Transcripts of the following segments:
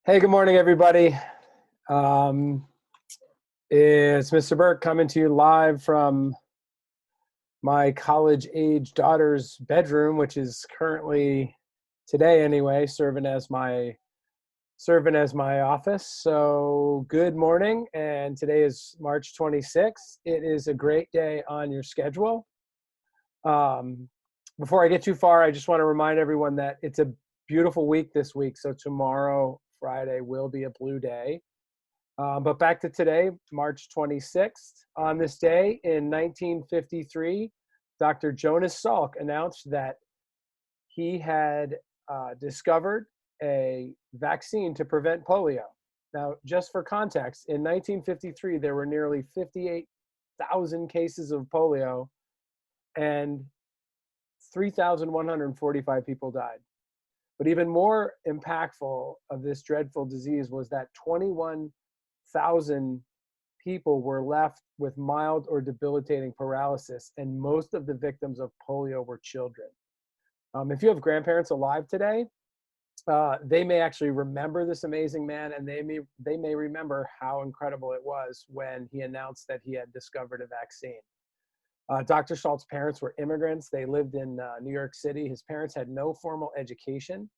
Hey, good morning, everybody. Um, it's Mr. Burke coming to you live from my college-age daughter's bedroom, which is currently today anyway, serving as my office. So, good morning, and today is March 26th. It is a great day on your schedule. Um, Before I get too far, I just want to remind everyone that it's a beautiful week this week. So tomorrow, Friday, will be a blue day. But back to today, March 26th. On this day in 1953, Dr. Jonas Salk announced that he had discovered a vaccine to prevent polio. Now, just for context, in 1953, there were nearly 58,000 cases of polio and 3,145 people died. But even more impactful of this dreadful disease was that 21,000 people were left with mild or debilitating paralysis, and most of the victims of polio were children. If you have grandparents alive today, they may actually remember this amazing man, and they may remember how incredible it was when he announced that he had discovered a vaccine. Dr. Salk's parents were immigrants. They lived in New York City. His parents had no formal education.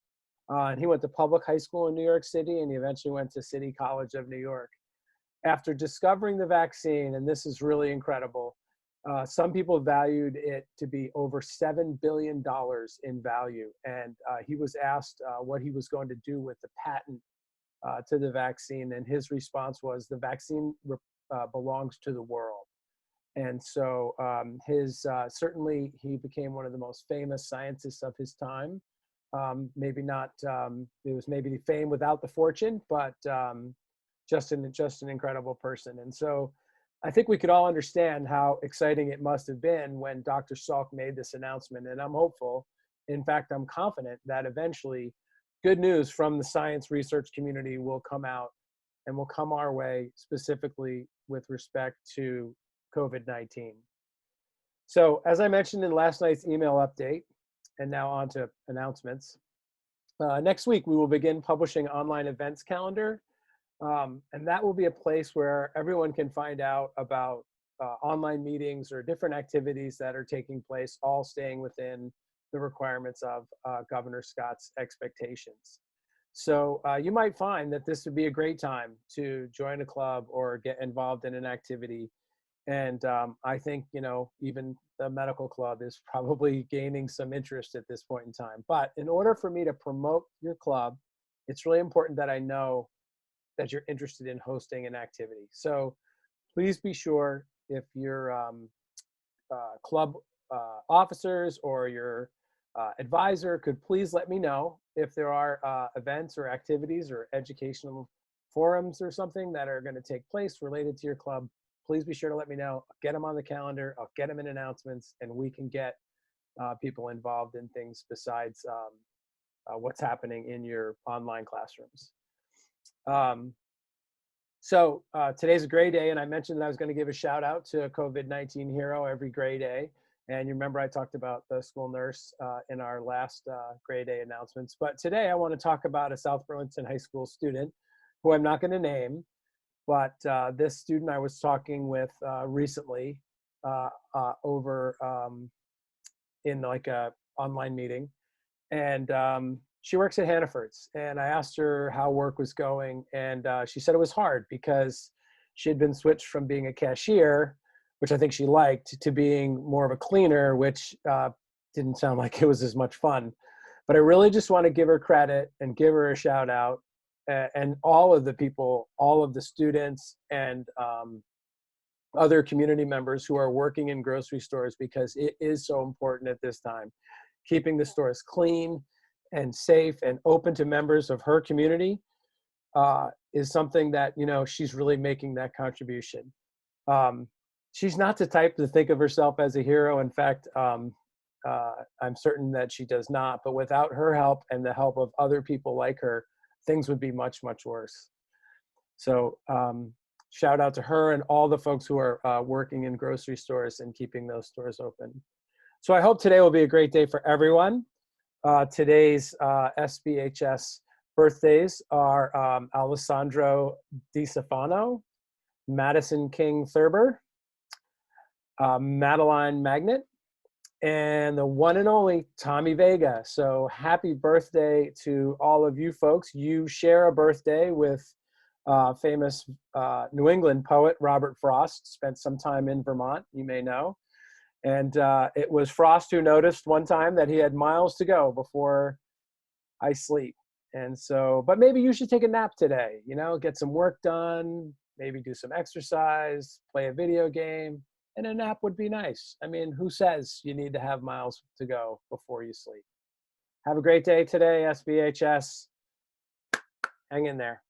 And he went to public high school in New York City, and he eventually went to City College of New York. After discovering the vaccine, and this is really incredible, some people valued it to be over $7 billion in value. And he was asked what he was going to do with the patent to the vaccine. And his response was, the vaccine belongs to the world. And so certainly he became one of the most famous scientists of his time. Maybe not, it was maybe the fame without the fortune, but just an incredible person. And so I think we could all understand how exciting it must have been when Dr. Salk made this announcement. And I'm hopeful, in fact, I'm confident that eventually good news from the science research community will come out and will come our way, specifically with respect to COVID-19. So as I mentioned in last night's email update, and now on to announcements, next week we will begin publishing online events calendar. And that will be a place where everyone can find out about online meetings or different activities that are taking place, all staying within the requirements of Governor Scott's expectations. So you might find that this would be a great time to join a club or get involved in an activity. And I think, even the medical club is probably gaining some interest at this point in time. But in order for me to promote your club, it's really important that I know that you're interested in hosting an activity. So please be sure, if your club officers or your advisor could please let me know if there are events or activities or educational forums or something that are going to take place related to your club. Please be sure to let me know. I'll get them on the calendar. I'll get them in announcements, and we can get people involved in things besides what's happening in your online classrooms. So today's a great day, and I mentioned that I was going to give a shout out to a COVID-19 hero every Gray Day. And you remember I talked about the school nurse in our last Gray Day announcements. But today I want to talk about a South Burlington High School student who I'm not going to name. But this student I was talking with recently over in like a online meeting, and she works at Hannaford's. And I asked her how work was going, and she said it was hard because she had been switched from being a cashier, which I think she liked, to being more of a cleaner, which didn't sound like it was as much fun. But I really just want to give her credit and give her a shout out. And all of the people, all of the students and other community members who are working in grocery stores, because it is so important at this time. Keeping the stores clean and safe and open to members of her community is something that, she's really making that contribution. She's not the type to think of herself as a hero. In fact, I'm certain that she does not. But without her help and the help of other people like her, things would be much, much worse. So shout out to her and all the folks who are working in grocery stores and keeping those stores open. So I hope today will be a great day for everyone. Today's SBHS Birthdays are Alessandro Di Stefano, Madison King Thurber, Madeline Magnet, and the one and only Tommy Vega. So happy birthday to all of you folks. You share a birthday with famous New England poet Robert Frost. Spent some time in Vermont, you may know. And it was Frost who noticed one time that he had miles to go before I sleep. And so, but maybe you should take a nap today, you know, get some work done, maybe do some exercise, play a video game, and a nap would be nice. I mean, who says you need to have miles to go before you sleep? Have a great day today, SBHS. Hang in there.